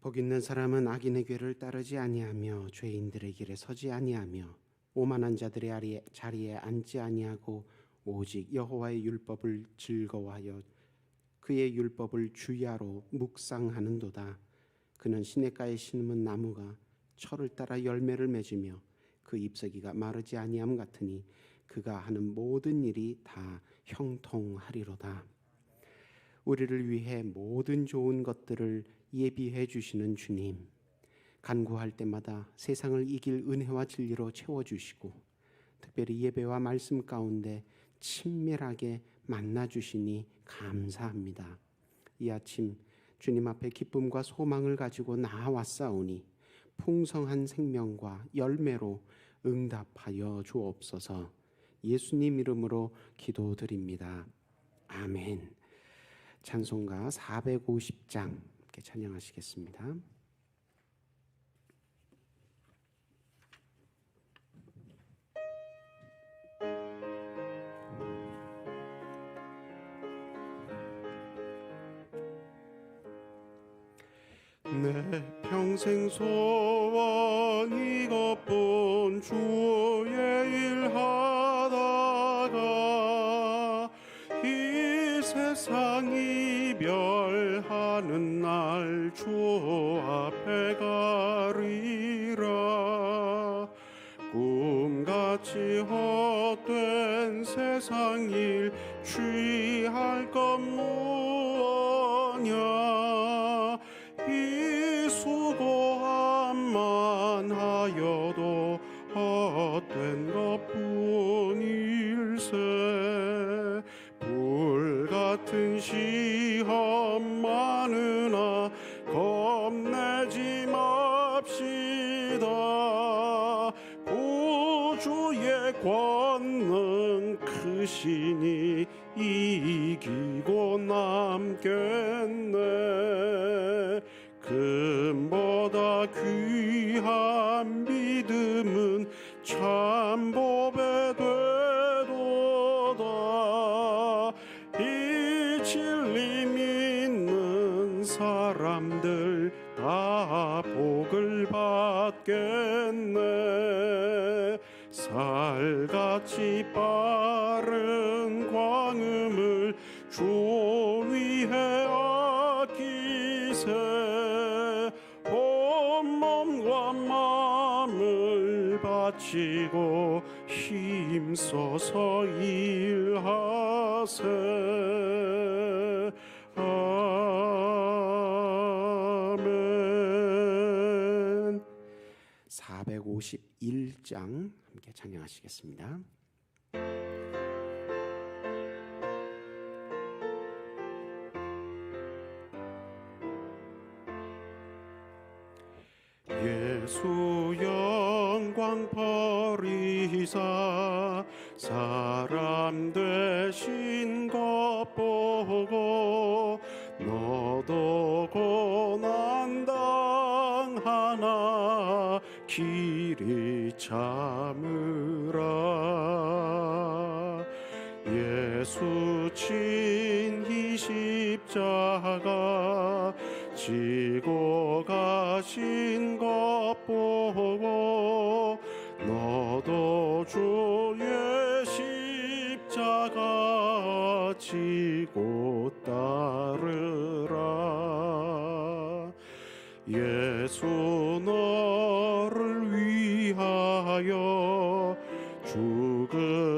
복 있는 사람은 악인의 궤를 따르지 아니하며 죄인들의 길에 서지 아니하며 오만한 자들의 자리에 앉지 아니하고 오직 여호와의 율법을 즐거워하여 그의 율법을 주야로 묵상하는도다. 그는 시냇가에 심은 나무가 철을 따라 열매를 맺으며 그 잎사귀가 마르지 아니함 같으니 그가 하는 모든 일이 다 형통하리로다. 우리를 위해 모든 좋은 것들을 예비해 주시는 주님, 간구할 때마다 세상을 이길 은혜와 진리로 채워주시고 특별히 예배와 말씀 가운데 친밀하게 만나주시니 감사합니다. 이 아침 주님 앞에 기쁨과 소망을 가지고 나아왔사오니 풍성한 생명과 열매로 응답하여 주옵소서. 예수님 이름으로 기도드립니다. 아멘. 찬송가 450장 함께 찬양하시겠습니다. 내 평생 소원 이것뿐 주의 일 하다가 이 세상 이별하는 날 주 앞에 가리라. 꿈같이 헛된 세상 일 취할 것 무엇냐. 이 수고함만 하여도 헛된 것뿐일세. 불같은 시험 많으나 겁내지 맙시다. 구주의 권능 크시니 이기고 남겠네. 금보다 귀한 믿음은 참 보배 되도다. 이 진리 믿는 사람들 다 복을 받겠네. 살같이 빠른 광음을 주 위에 아끼세. 온몸과 마음을 바치고 힘써서 일하세. 아멘. 451장 함께 찬양하시겠습니다. 예수 영광 버리사 사람 되신 것 보고 너도 고난 당하나 길이 참으라. 예수 친 이 십자가 지고 가신 것 보고 너도 주의 십자가 지고 따르라. 예수 너를 위하여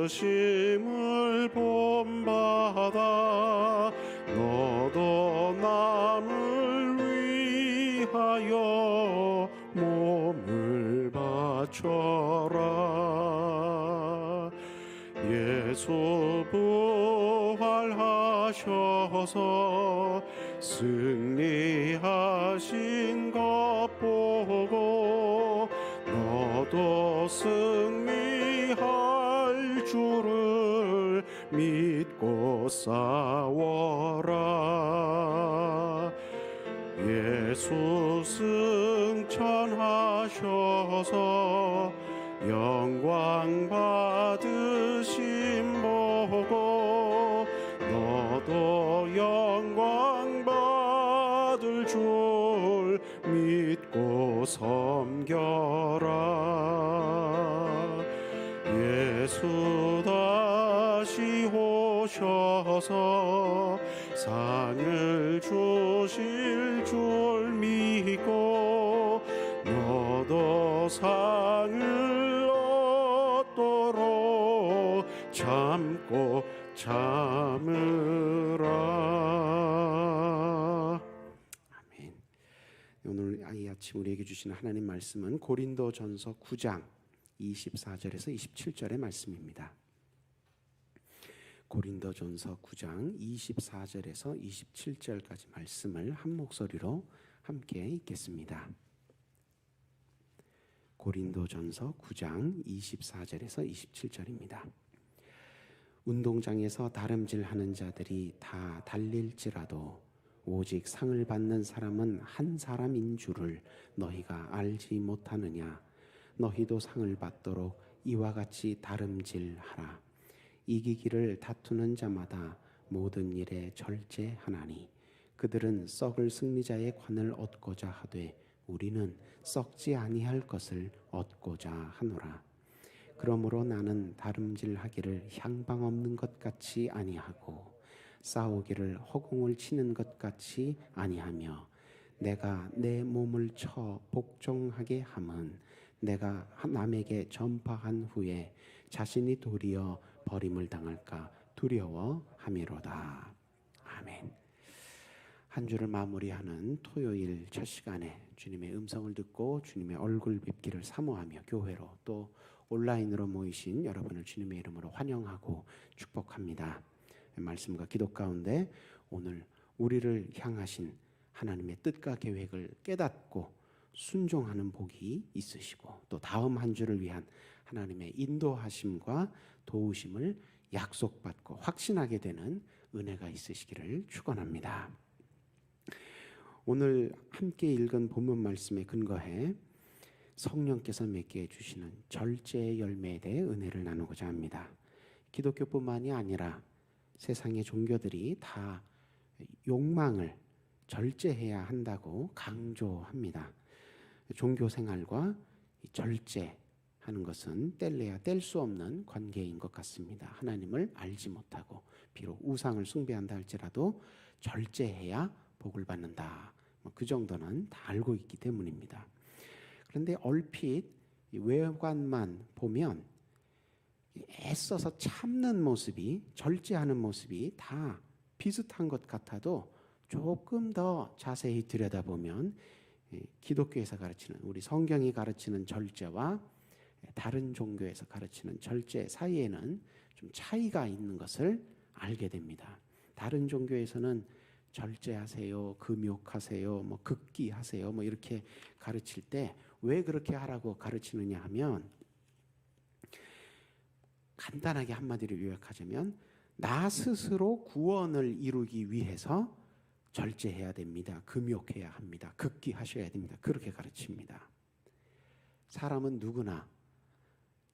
죽으심을 본받아 너도 남을 위하여 몸을 바쳐라. 예수 부활하셔서 승리하신 것 보고 너도 승리할 줄을 믿고 싸워라. 예수 승천하셔서 영광 받으심 보고 너도 영광 받을 줄 믿 섬겨라. 예수 다시 오셔서 상을 주실 줄 믿고 너도 상을 얻도록 참고 참으라. 아멘. 오늘 이 아침 우리에게 주시는 하나님 말씀은 고린도전서 9장 24절에서 27절의 말씀입니다. 고린도전서 9장 24절에서 27절까지 말씀을 한 목소리로 함께 읽겠습니다. 고린도전서 9장 24절에서 27절입니다. 운동장에서 다름질하는 자들이 다 달릴지라도 오직 상을 받는 사람은 한 사람인 줄을 너희가 알지 못하느냐. 너희도 상을 받도록 이와 같이 다름질하라. 이기기를 다투는 자마다 모든 일에 절제하나니 그들은 썩을 승리자의 관을 얻고자 하되 우리는 썩지 아니할 것을 얻고자 하노라. 그러므로 나는 다름질하기를 향방 없는 것 같이 아니하고 싸우기를 허공을 치는 것 같이 아니하며 내가 내 몸을 쳐 복종하게 함은 내가 남에게 전파한 후에 자신이 도리어 버림을 당할까 두려워함이로다. 아멘. 한 주를 마무리하는 토요일 첫 시간에 주님의 음성을 듣고 주님의 얼굴 뵙기를 사모하며 교회로 또 온라인으로 모이신 여러분을 주님의 이름으로 환영하고 축복합니다. 말씀과 기도 가운데 오늘 우리를 향하신 하나님의 뜻과 계획을 깨닫고 순종하는 복이 있으시고 또 다음 한 주를 위한 하나님의 인도하심과 도우심을 약속받고 확신하게 되는 은혜가 있으시기를 축원합니다. 오늘 함께 읽은 본문 말씀에 근거해 성령께서 맺게 해주시는 절제의 열매에 대해 은혜를 나누고자 합니다. 기독교뿐만이 아니라 세상의 종교들이 다 욕망을 절제해야 한다고 강조합니다. 종교 생활과 절제하는 것은 뗄래야 뗄 수 없는 관계인 것 같습니다. 하나님을 알지 못하고 비록 우상을 숭배한다 할지라도 절제해야 복을 받는다. 그 정도는 다 알고 있기 때문입니다. 그런데 얼핏 외관만 보면 애써서 참는 모습이, 절제하는 모습이 다 비슷한 것 같아도 조금 더 자세히 들여다보면 기독교에서 가르치는, 우리 성경이 가르치는 절제와 다른 종교에서 가르치는 절제 사이에는 좀 차이가 있는 것을 알게 됩니다. 다른 종교에서는 절제하세요, 금욕하세요, 뭐 극기하세요, 뭐 이렇게 가르칠 때 왜 그렇게 하라고 가르치느냐 하면 간단하게 한마디로 요약하자면 나 스스로 구원을 이루기 위해서 절제해야 됩니다. 금욕해야 합니다. 극기하셔야 됩니다. 그렇게 가르칩니다. 사람은 누구나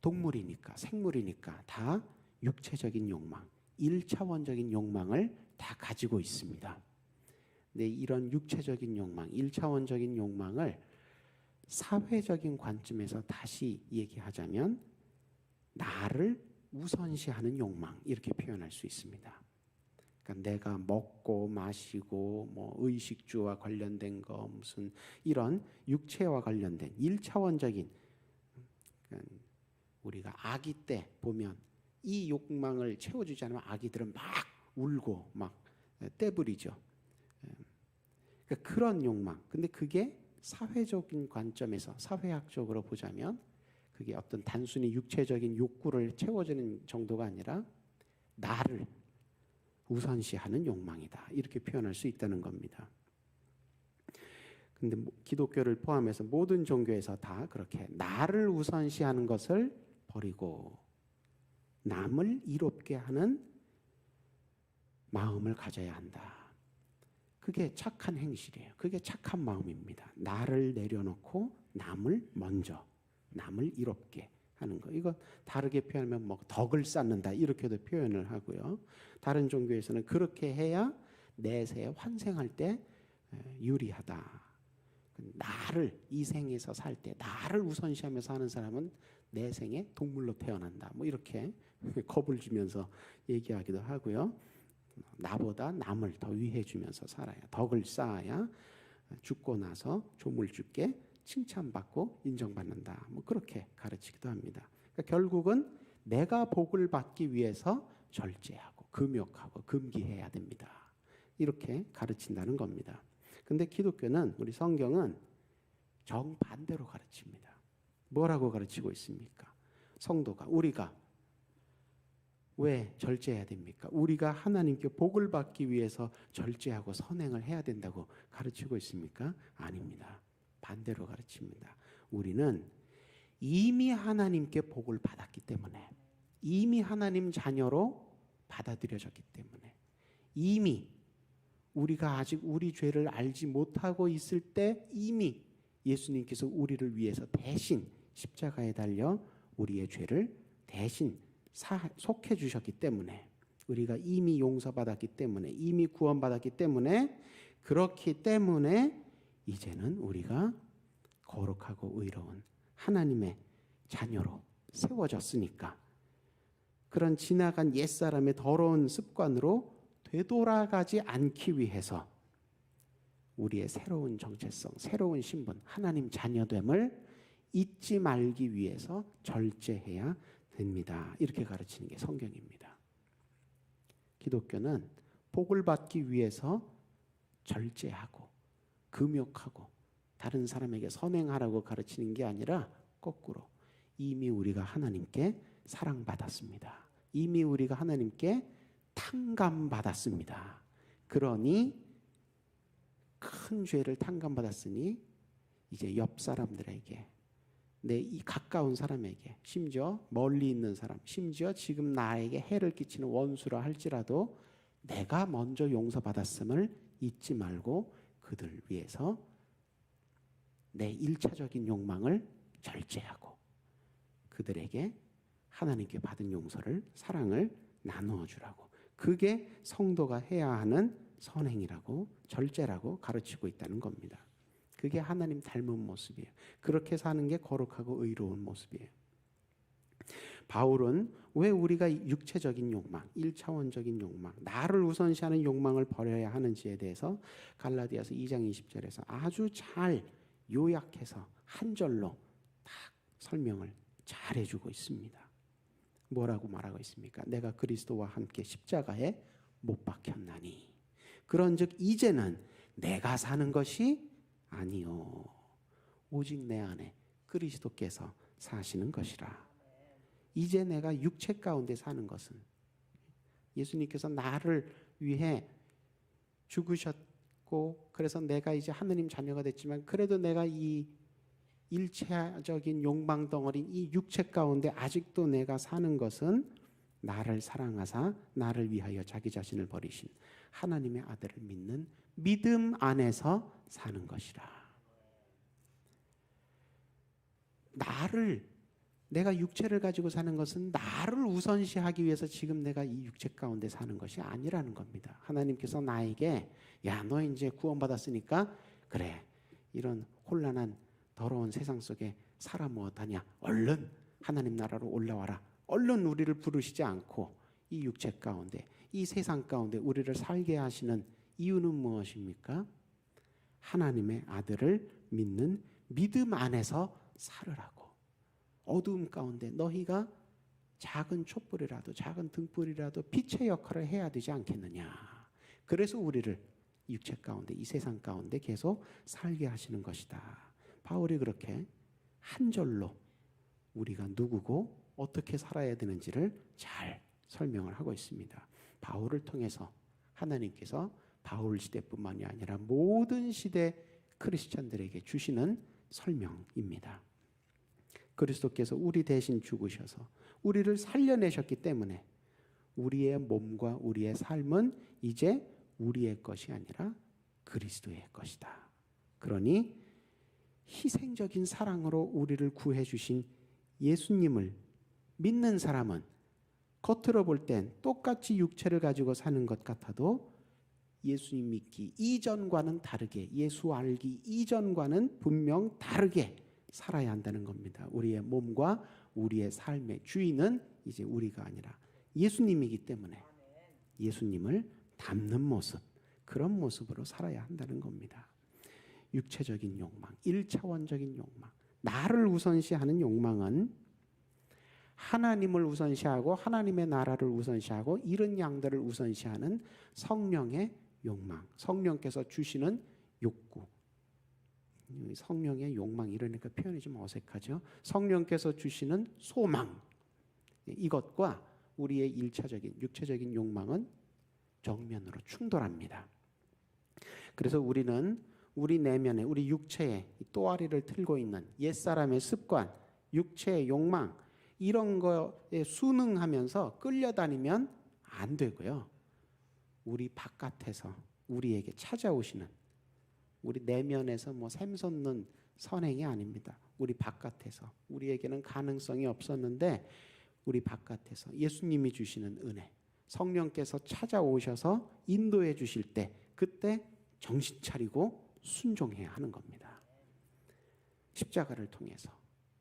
동물이니까, 생물이니까 다 육체적인 욕망, 1차원적인 욕망을 다 가지고 있습니다. 근데 이런 육체적인 욕망, 1차원적인 욕망을 사회적인 관점에서 다시 얘기하자면 나를 우선시하는 욕망, 이렇게 표현할 수 있습니다. 그러니까 내가 먹고 마시고 뭐 의식주와 관련된 거 무슨 이런 육체와 관련된 1차원적인, 그러니까 우리가 아기 때 보면 이 욕망을 채워주지 않으면 아기들은 막 울고 막 떼부리죠. 그러니까 그런 욕망. 근데 그게 사회적인 관점에서 사회학적으로 보자면 그게 어떤 단순히 육체적인 욕구를 채워주는 정도가 아니라 나를 우선시하는 욕망이다. 이렇게 표현할 수 있다는 겁니다. 근데 기독교를 포함해서 모든 종교에서 다 그렇게 나를 우선시하는 것을 버리고 남을 이롭게 하는 마음을 가져야 한다. 그게 착한 행실이에요. 그게 착한 마음입니다. 나를 내려놓고 남을 먼저, 남을 이롭게 하는 거. 이거 다르게 표현하면 뭐 덕을 쌓는다 이렇게도 표현을 하고요. 다른 종교에서는 그렇게 해야 내세에 환생할 때 유리하다. 나를 이 생에서 살 때 나를 우선시하며 사는 사람은 내 생에 동물로 태어난다. 뭐 이렇게 겁을 주면서 얘기하기도 하고요. 나보다 남을 더 위해 주면서 살아야 덕을 쌓아야 죽고 나서 조물주께 칭찬받고 인정받는다. 뭐 그렇게 가르치기도 합니다. 그러니까 결국은 내가 복을 받기 위해서 절제하고 금욕하고 금기해야 됩니다. 이렇게 가르친다는 겁니다. 근데 기독교는, 우리 성경은 정반대로 가르칩니다. 뭐라고 가르치고 있습니까? 성도가, 우리가 왜 절제해야 됩니까? 우리가 하나님께 복을 받기 위해서 절제하고 선행을 해야 된다고 가르치고 있습니까? 아닙니다. 반대로 가르칩니다. 우리는 이미 하나님께 복을 받았기 때문에, 이미 하나님 자녀로 받아들여졌기 때문에, 이미 우리가 아직 우리 죄를 알지 못하고 있을 때 이미 예수님께서 우리를 위해서 대신 십자가에 달려 우리의 죄를 대신 속해 주셨기 때문에, 우리가 이미 용서받았기 때문에, 이미 구원받았기 때문에, 그렇기 때문에 이제는 우리가 거룩하고 의로운 하나님의 자녀로 세워졌으니까 그런 지나간 옛사람의 더러운 습관으로 되돌아가지 않기 위해서 우리의 새로운 정체성, 새로운 신분, 하나님 자녀됨을 잊지 말기 위해서 절제해야 됩니다. 이렇게 가르치는 게 성경입니다. 기독교는 복을 받기 위해서 절제하고 금욕하고 다른 사람에게 선행하라고 가르치는 게 아니라 거꾸로, 이미 우리가 하나님께 사랑받았습니다. 이미 우리가 하나님께 탕감받았습니다. 그러니 큰 죄를 탕감받았으니 이제 옆 사람들에게, 내 이 가까운 사람에게, 심지어 멀리 있는 사람, 심지어 지금 나에게 해를 끼치는 원수라 할지라도 내가 먼저 용서받았음을 잊지 말고 그들 위해서 내 일차적인 욕망을 절제하고 그들에게 하나님께 받은 용서를, 사랑을 나누어 주라고, 그게 성도가 해야 하는 선행이라고, 절제라고 가르치고 있다는 겁니다. 그게 하나님 닮은 모습이에요. 그렇게 사는 게 거룩하고 의로운 모습이에요. 바울은 왜 우리가 육체적인 욕망, 1차원적인 욕망, 나를 우선시하는 욕망을 버려야 하는지에 대해서 갈라디아서 2장 20절에서 아주 잘 요약해서 한 절로 딱 설명을 잘 해주고 있습니다. 뭐라고 말하고 있습니까? 내가 그리스도와 함께 십자가에 못 박혔나니 그런즉 이제는 내가 사는 것이 아니요 오직 내 안에 그리스도께서 사시는 것이라. 이제 내가 육체 가운데 사는 것은, 예수님께서 나를 위해 죽으셨고 그래서 내가 이제 하느님 자녀가 됐지만, 그래도 내가 이 일체적인 욕망 덩어리인 이 육체 가운데 아직도 내가 사는 것은 나를 사랑하사 나를 위하여 자기 자신을 버리신 하나님의 아들을 믿는 믿음 안에서 사는 것이라. 내가 육체를 가지고 사는 것은 나를 우선시하기 위해서 지금 내가 이 육체 가운데 사는 것이 아니라는 겁니다. 하나님께서 나에게, 야, 너 이제 구원받았으니까 그래, 이런 혼란한 더러운 세상 속에 살아 무엇하냐, 얼른 하나님 나라로 올라와라, 얼른 우리를 부르시지 않고 이 육체 가운데, 이 세상 가운데 우리를 살게 하시는 이유는 무엇입니까? 하나님의 아들을 믿는 믿음 안에서 살으라고. 어두움 가운데 너희가 작은 촛불이라도, 작은 등불이라도 빛의 역할을 해야 되지 않겠느냐. 그래서 우리를 육체 가운데, 이 세상 가운데 계속 살게 하시는 것이다. 바울이 그렇게 한 절로 우리가 누구고 어떻게 살아야 되는지를 잘 설명을 하고 있습니다. 바울을 통해서 하나님께서 바울 시대뿐만이 아니라 모든 시대 크리스천들에게 주시는 설명입니다. 그리스도께서 우리 대신 죽으셔서 우리를 살려내셨기 때문에 우리의 몸과 우리의 삶은 이제 우리의 것이 아니라 그리스도의 것이다. 그러니 희생적인 사랑으로 우리를 구해 주신 예수님을 믿는 사람은 겉으로 볼 땐 똑같이 육체를 가지고 사는 것 같아도 예수님 믿기 이전과는 다르게, 예수 알기 이전과는 분명 다르게 살아야 한다는 겁니다. 우리의 몸과 우리의 삶의 주인은 이제 우리가 아니라 예수님이기 때문에 예수님을 닮는 모습, 그런 모습으로 살아야 한다는 겁니다. 육체적인 욕망, 1차원적인 욕망, 나를 우선시하는 욕망은 하나님을 우선시하고 하나님의 나라를 우선시하고 이런 양들을 우선시하는 성령의 욕망, 성령께서 주시는 욕구. 성령의 욕망 이러니까 표현이 좀 어색하죠. 성령께서 주시는 소망, 이것과 우리의 1차적인 육체적인 욕망은 정면으로 충돌합니다. 그래서 우리는 우리 내면에, 우리 육체에 또아리를 틀고 있는 옛사람의 습관, 육체의 욕망, 이런 거에 순응하면서 끌려다니면 안 되고요. 우리 바깥에서 우리에게 찾아오시는, 우리 내면에서 뭐 샘솟는 선행이 아닙니다. 우리 바깥에서, 우리에게는 가능성이 없었는데 우리 바깥에서 예수님이 주시는 은혜, 성령께서 찾아오셔서 인도해 주실 때, 그때 정신 차리고 순종해야 하는 겁니다. 십자가를 통해서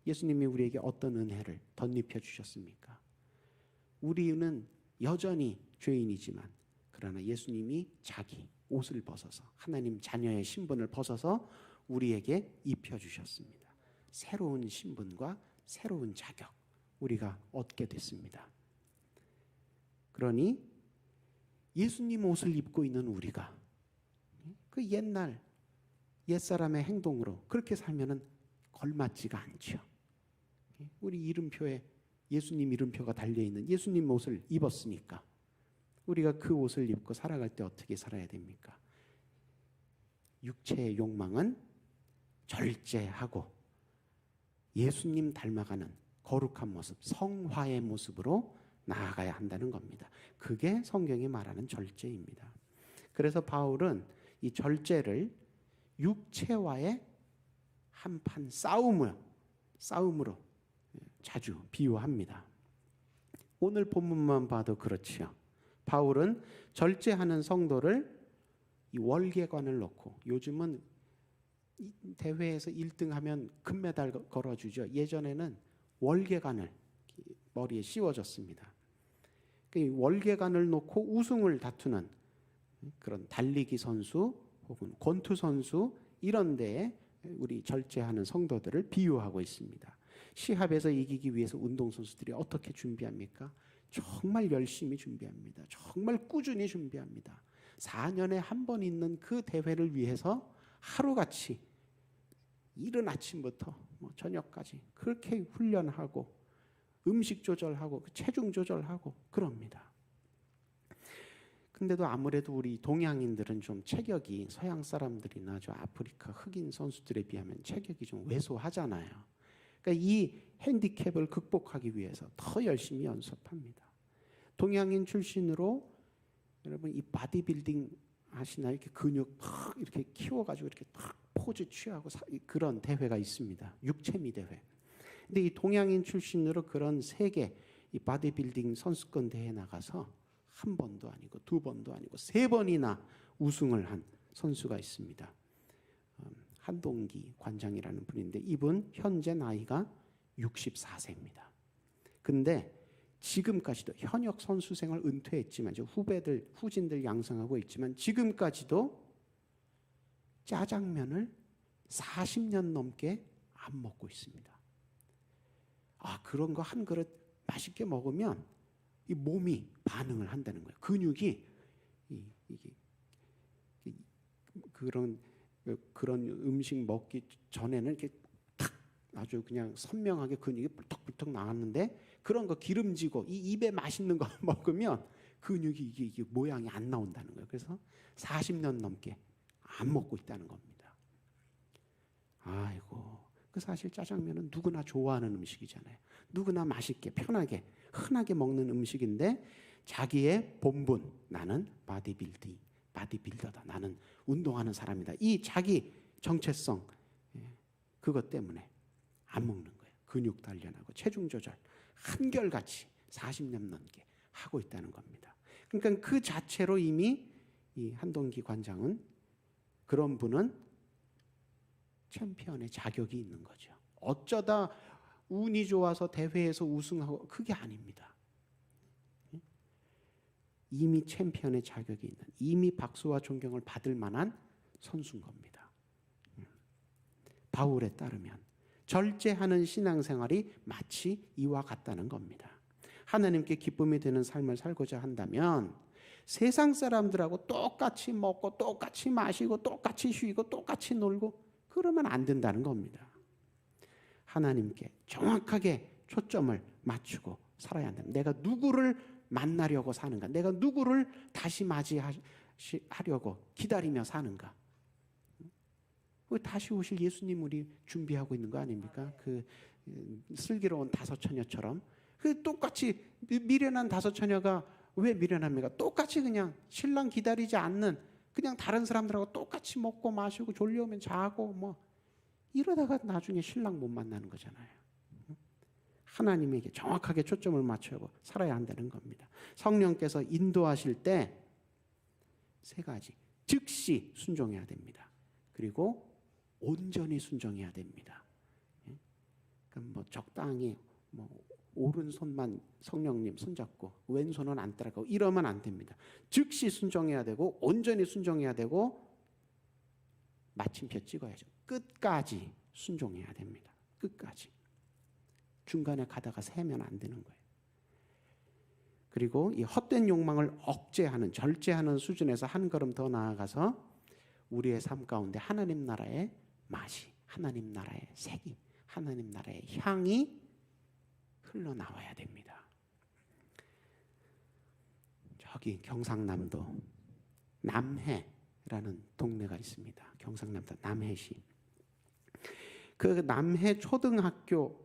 예수님이 우리에게 어떤 은혜를 덧입혀 주셨습니까? 우리는 여전히 죄인이지만, 그러나 예수님이 자기 옷을 벗어서, 하나님 자녀의 신분을 벗어서 우리에게 입혀 주셨습니다. 새로운 신분과 새로운 자격 우리가 얻게 됐습니다. 그러니 예수님 옷을 입고 있는 우리가 그 옛사람의 행동으로 그렇게 살면은 걸맞지가 않죠. 우리 이름표에 예수님 이름표가 달려있는 예수님 옷을 입었으니까 우리가 그 옷을 입고 살아갈 때 어떻게 살아야 됩니까? 육체의 욕망은 절제하고 예수님 닮아가는 거룩한 모습, 성화의 모습으로 나아가야 한다는 겁니다. 그게 성경이 말하는 절제입니다. 그래서 바울은 이 절제를 육체와의 한판 싸움으로 자주 비유합니다. 오늘 본문만 봐도 그렇지요. 바울은 절제하는 성도를 이 월계관을 놓고, 요즘은 대회에서 1등하면 금메달 걸어주죠. 예전에는 월계관을 머리에 씌워줬습니다. 그 월계관을 놓고 우승을 다투는 그런 달리기 선수 혹은 권투 선수, 이런 데에 우리 절제하는 성도들을 비유하고 있습니다. 시합에서 이기기 위해서 운동선수들이 어떻게 준비합니까? 정말 열심히 준비합니다. 정말 꾸준히 준비합니다. 4년에 한 번 있는 그 대회를 위해서 하루같이 이른 아침부터 저녁까지 그렇게 훈련하고 음식 조절하고 체중 조절하고 그럽니다. 근데도 아무래도 우리 동양인들은 좀 체격이 서양 사람들이나 저 아프리카 흑인 선수들에 비하면 체격이 좀 왜소하잖아요. 그러니까 이 핸디캡을 극복하기 위해서 더 열심히 연습합니다. 동양인 출신으로 여러분 이 바디빌딩 하시나? 이렇게 근육 팍 이렇게 키워가지고 이렇게 탁 포즈 취하고 그런 대회가 있습니다. 육체미 대회. 근데 이 동양인 출신으로 그런 세계 이 바디빌딩 선수권 대회에 나가서 한 번도 아니고 두 번도 아니고 세 번이나 우승을 한 선수가 있습니다. 한동기 관장이라는 분인데 이분 현재 나이가 64세입니다. 근데 지금까지도 현역 선수 생활 은퇴했지만 이제 후진들 양성하고 있지만 지금까지도 짜장면을 40년 넘게 안 먹고 있습니다. 그런 거 한 그릇 맛있게 먹으면 이 몸이 반응을 한다는 거예요. 근육이 그런 음식 먹기 전에는 이렇게 탁 아주 그냥 선명하게 근육이 불떡불떡 나왔는데 그런 거 기름지고 이 입에 맛있는 거 먹으면 근육이 이게 모양이 안 나온다는 거예요. 그래서 40년 넘게 안 먹고 있다는 겁니다. 아이고, 그 사실 짜장면은 누구나 좋아하는 음식이잖아요. 누구나 맛있게 편하게 흔하게 먹는 음식인데 자기의 본분, 나는 바디빌더다. 나는 운동하는 사람이다. 이 자기 정체성, 그것 때문에 안 먹는 거예요. 근육 단련하고 체중 조절 한결같이 40년 넘게 하고 있다는 겁니다. 그러니까 그 자체로 이미 이 한동기 관장은 그런 분은 챔피언의 자격이 있는 거죠. 어쩌다 운이 좋아서 대회에서 우승하고 그게 아닙니다. 이미 챔피언의 자격이 있는, 이미 박수와 존경을 받을 만한 선수인 겁니다. 바울에 따르면 절제하는 신앙생활이 마치 이와 같다는 겁니다. 하나님께 기쁨이 되는 삶을 살고자 한다면 세상 사람들하고 똑같이 먹고 똑같이 마시고 똑같이 쉬고 똑같이 놀고 그러면 안 된다는 겁니다. 하나님께 정확하게 초점을 맞추고 살아야 한다. 내가 누구를 만나려고 사는가? 내가 누구를 다시 맞이하려고 기다리며 사는가? 다시 오실 예수님 우리 준비하고 있는 거 아닙니까? 그 슬기로운 다섯 처녀처럼 그 똑같이 미련한 다섯 처녀가 왜 미련합니까? 똑같이 그냥 신랑 기다리지 않는 그냥 다른 사람들하고 똑같이 먹고 마시고 졸려오면 자고 뭐 이러다가 나중에 신랑 못 만나는 거잖아요. 하나님에게 정확하게 초점을 맞추고 살아야 한다는 겁니다. 성령께서 인도하실 때 세 가지. 즉시 순종해야 됩니다. 그리고 온전히 순종해야 됩니다. 그럼 뭐 적당히 뭐 오른손만 성령님 손잡고 왼손은 안 따라가고 이러면 안 됩니다. 즉시 순종해야 되고 온전히 순종해야 되고 마침표 찍어야죠. 끝까지 순종해야 됩니다. 끝까지. 중간에 가다가 세면 안 되는 거예요. 그리고 이 헛된 욕망을 억제하는, 절제하는 수준에서 한 걸음 더 나아가서 우리의 삶 가운데 하나님 나라의 맛이, 하나님 나라의 색이, 하나님 나라의 향이 흘러나와야 됩니다. 저기 경상남도 남해라는 동네가 있습니다. 경상남도 남해시. 그 남해 초등학교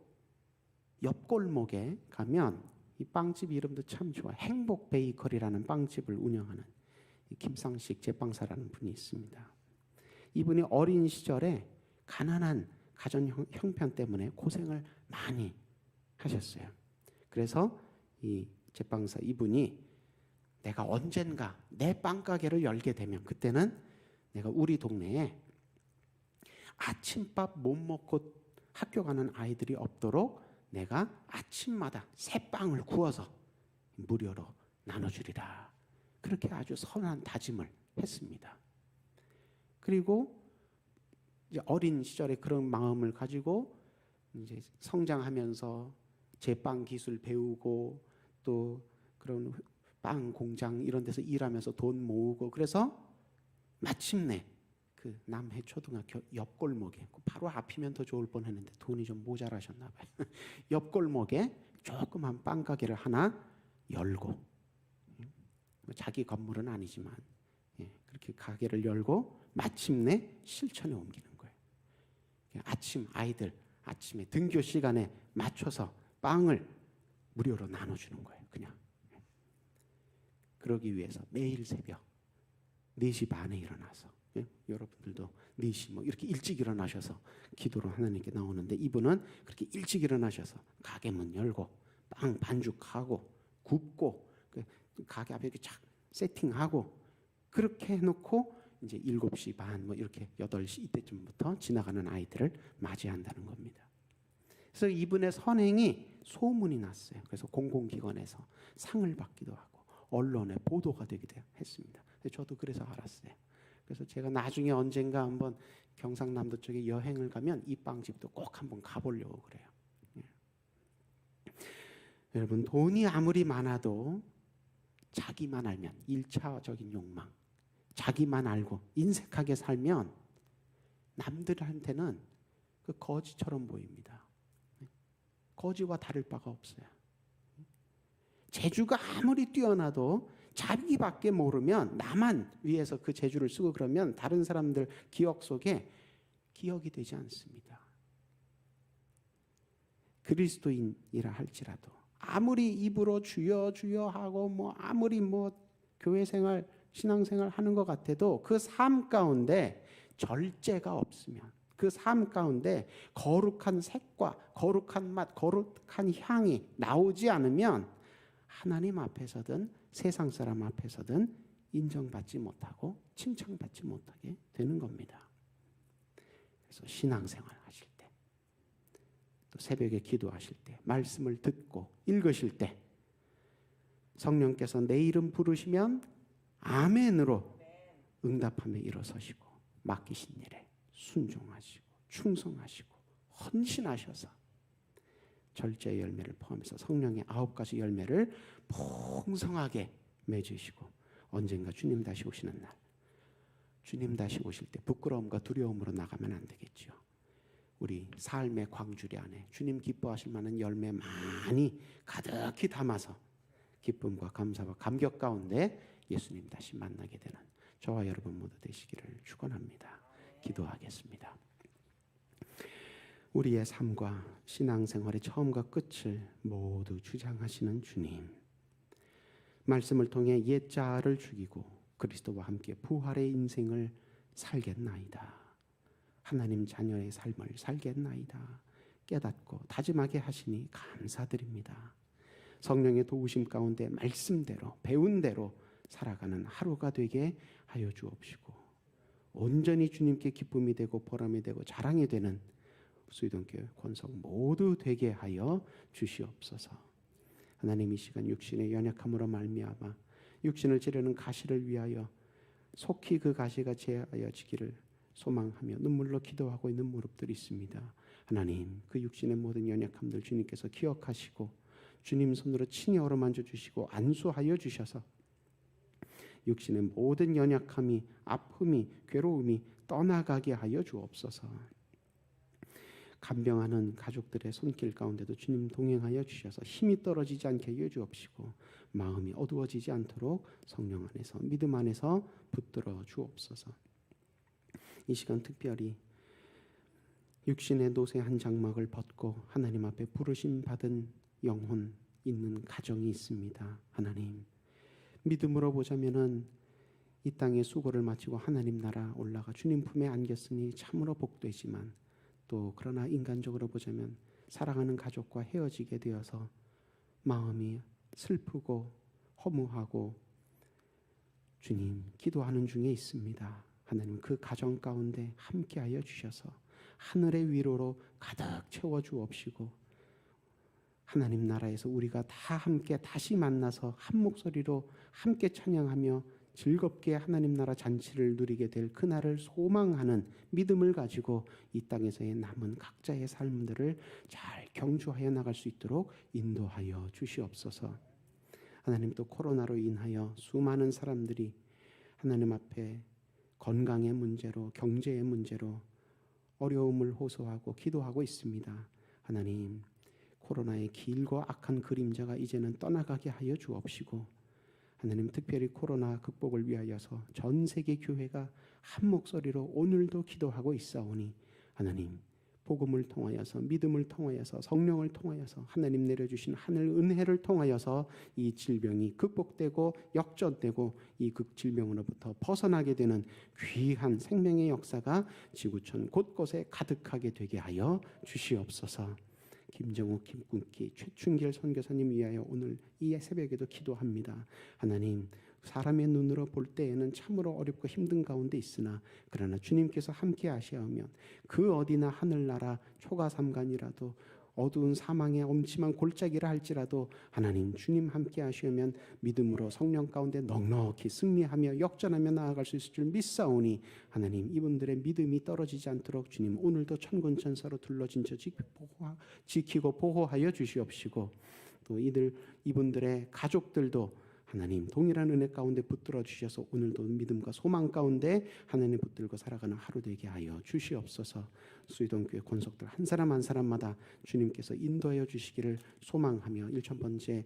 옆 골목에 가면 이 빵집 이름도 참 좋아. 행복 베이커리라는 빵집을 운영하는 김상식 제빵사라는 분이 있습니다. 이분이 어린 시절에 가난한 가정 형편 때문에 고생을 많이 하셨어요. 그래서 이 제빵사 이분이 내가 언젠가 내 빵가게를 열게 되면 그때는 내가 우리 동네에 아침밥 못 먹고 학교 가는 아이들이 없도록 내가 아침마다 새 빵을 구워서 무료로 나눠주리라. 그렇게 아주 선한 다짐을 했습니다. 그리고 이제 어린 시절에 그런 마음을 가지고 이제 성장하면서 제빵 기술 배우고 또 그런 빵 공장 이런 데서 일하면서 돈 모으고 그래서 마침내 그 남해 초등학교 옆 골목에 바로 앞이면 더 좋을 뻔했는데 돈이 좀 모자라셨나 봐요. 옆 골목에 조그만 빵 가게를 하나 열고 자기 건물은 아니지만 그렇게 가게를 열고 마침내 실천에 옮기는 거예요. 아침 아이들 아침에 등교 시간에 맞춰서 빵을 무료로 나눠주는 거예요. 그냥 그러기 위해서 매일 새벽 4시 반에 일어나서 여러분들도 4시 뭐 이렇게 일찍 일어나셔서 기도로 하나님께 나오는데 이분은 그렇게 일찍 일어나셔서 가게 문 열고 빵 반죽하고 굽고 가게 앞에 이렇게 착 세팅하고 그렇게 해놓고 이제 7시 반 뭐 이렇게 8시 이때쯤부터 지나가는 아이들을 맞이한다는 겁니다. 그래서 이분의 선행이 소문이 났어요. 그래서 공공기관에서 상을 받기도 하고 언론에 보도가 되기도 했습니다. 저도 그래서 알았어요. 그래서 제가 나중에 언젠가 한번 경상남도 쪽에 여행을 가면 이 빵집도 꼭 한번 가보려고 그래요. 여러분 돈이 아무리 많아도 자기만 알면 1차적인 욕망 자기만 알고 인색하게 살면 남들한테는 그 거지처럼 보입니다. 거지와 다를 바가 없어요. 재주가 아무리 뛰어나도 자기밖에 모르면 나만 위해서 그 재주를 쓰고 그러면 다른 사람들 기억 속에 기억이 되지 않습니다. 그리스도인이라 할지라도 아무리 입으로 주여 주여 하고 뭐 아무리 뭐 교회 생활 신앙생활 하는 것 같아도 그 삶 가운데 절제가 없으면 그 삶 가운데 거룩한 색과 거룩한 맛 거룩한 향이 나오지 않으면 하나님 앞에서든 세상 사람 앞에서든 인정받지 못하고 칭찬받지 못하게 되는 겁니다. 그래서 신앙생활 하실 때, 또 새벽에 기도하실 때, 말씀을 듣고 읽으실 때 성령께서 내 이름 부르시면 아멘으로 응답하며 일어서시고 맡기신 일에 순종하시고 충성하시고 헌신하셔서 절제의 열매를 포함해서 성령의 9가지 열매를 풍성하게 맺으시고 언젠가 주님 다시 오시는 날, 주님 다시 오실 때 부끄러움과 두려움으로 나가면 안 되겠죠. 우리 삶의 광주리 안에 주님 기뻐하실 만한 열매 많이 가득히 담아서 기쁨과 감사와 감격 가운데 예수님 다시 만나게 되는 저와 여러분 모두 되시기를 축원합니다. 기도하겠습니다. 우리의 삶과 신앙생활의 처음과 끝을 모두 주장하시는 주님, 말씀을 통해 옛자를 죽이고 그리스도와 함께 부활의 인생을 살겠나이다. 하나님 자녀의 삶을 살겠나이다. 깨닫고 다짐하게 하시니 감사드립니다. 성령의 도우심 가운데 말씀대로 배운 대로 살아가는 하루가 되게 하여 주옵시고 온전히 주님께 기쁨이 되고 보람이 되고 자랑이 되는 수의동교회 권속 모두 되게 하여 주시옵소서. 하나님, 이 시간 육신의 연약함으로 말미암아 육신을 찌르는 가시를 위하여 속히 그 가시가 제하여지기를 소망하며 눈물로 기도하고 있는 무릎들이 있습니다. 하나님, 그 육신의 모든 연약함들 주님께서 기억하시고 주님 손으로 친히 어루만져 주시고 안수하여 주셔서 육신의 모든 연약함이, 아픔이, 괴로움이 떠나가게 하여 주옵소서. 간병하는 가족들의 손길 가운데도 주님 동행하여 주셔서 힘이 떨어지지 않게 하여 주옵시고 마음이 어두워지지 않도록 성령 안에서 믿음 안에서 붙들어 주옵소서. 이 시간 특별히 육신의 노새 한 장막을 벗고 하나님 앞에 부르심 받은 영혼 있는 가정이 있습니다. 하나님, 믿음으로 보자면은 이 땅의 수고를 마치고 하나님 나라 올라가 주님 품에 안겼으니 참으로 복되지만, 또 그러나 인간적으로 보자면 사랑하는 가족과 헤어지게 되어서 마음이 슬프고 허무하고 주님 기도하는 중에 있습니다. 하나님, 그 가정 가운데 함께하여 주셔서 하늘의 위로로 가득 채워 주옵시고 하나님 나라에서 우리가 다 함께 다시 만나서 한 목소리로 함께 찬양하며 즐겁게 하나님 나라 잔치를 누리게 될 그날을 소망하는 믿음을 가지고 이 땅에서의 남은 각자의 삶들을 잘 경주하여 나갈 수 있도록 인도하여 주시옵소서. 하나님, 또 코로나로 인하여 수많은 사람들이 하나님 앞에 건강의 문제로, 경제의 문제로 어려움을 호소하고 기도하고 있습니다. 하나님, 코로나의 길고 악한 그림자가 이제는 떠나가게 하여 주옵시고 하나님, 특별히 코로나 극복을 위하여서 전 세계 교회가 한 목소리로 오늘도 기도하고 있사오니 하나님, 복음을 통하여서 믿음을 통하여서 성령을 통하여서 하나님 내려주신 하늘 은혜를 통하여서 이 질병이 극복되고 역전되고 이 질병으로부터 벗어나게 되는 귀한 생명의 역사가 지구촌 곳곳에 가득하게 되게 하여 주시옵소서. 김정욱, 김꿈기, 최춘길 선교사님 위하여 오늘 이 새벽에도 기도합니다. 하나님, 사람의 눈으로 볼 때에는 참으로 어렵고 힘든 가운데 있으나 그러나 주님께서 함께 하시면 그 어디나 하늘나라 초가삼간이라도 어두운 사망의 엄침한 골짜기라 할지라도 하나님 주님 함께 하시면 믿음으로 성령 가운데 넉넉히 승리하며 역전하며 나아갈 수 있을 줄 믿사오니 하나님, 이분들의 믿음이 떨어지지 않도록 주님 오늘도 천군천사로 둘러진 저 지키고 보호하여 주시옵시고 또 이분들의 가족들도 하나님 동일한 은혜 가운데 붙들어 주셔서 오늘도 믿음과 소망 가운데 하나님 붙들고 살아가는 하루 되게 하여 주시옵소서. 수의동교회 권속들 한 사람 한 사람마다 주님께서 인도하여 주시기를 소망하며 1000번째,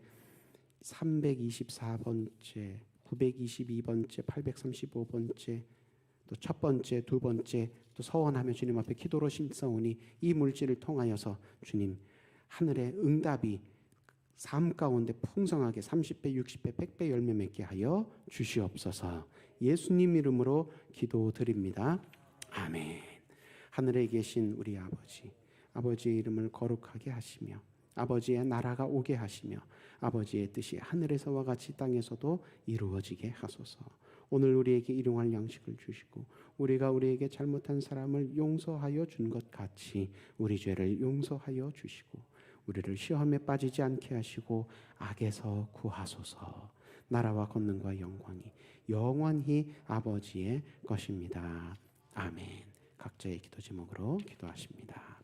324번째, 922번째, 835번째 또 첫 번째, 두 번째 또 서원하며 주님 앞에 기도로 심사오니 이 물질을 통하여서 주님 하늘의 응답이 삶 가운데 풍성하게 30배, 60배, 100배 열매 맺게 하여 주시옵소서. 예수님 이름으로 기도드립니다. 아멘. 하늘에 계신 우리 아버지, 아버지의 이름을 거룩하게 하시며 아버지의 나라가 오게 하시며 아버지의 뜻이 하늘에서와 같이 땅에서도 이루어지게 하소서. 오늘 우리에게 일용할 양식을 주시고 우리가 우리에게 잘못한 사람을 용서하여 준 것 같이 우리 죄를 용서하여 주시고 우리를 시험에 빠지지 않게 하시고 악에서 구하소서. 나라와 권능과 영광이 영원히 아버지의 것입니다. 아멘. 각자의 기도 제목으로 기도하십니다.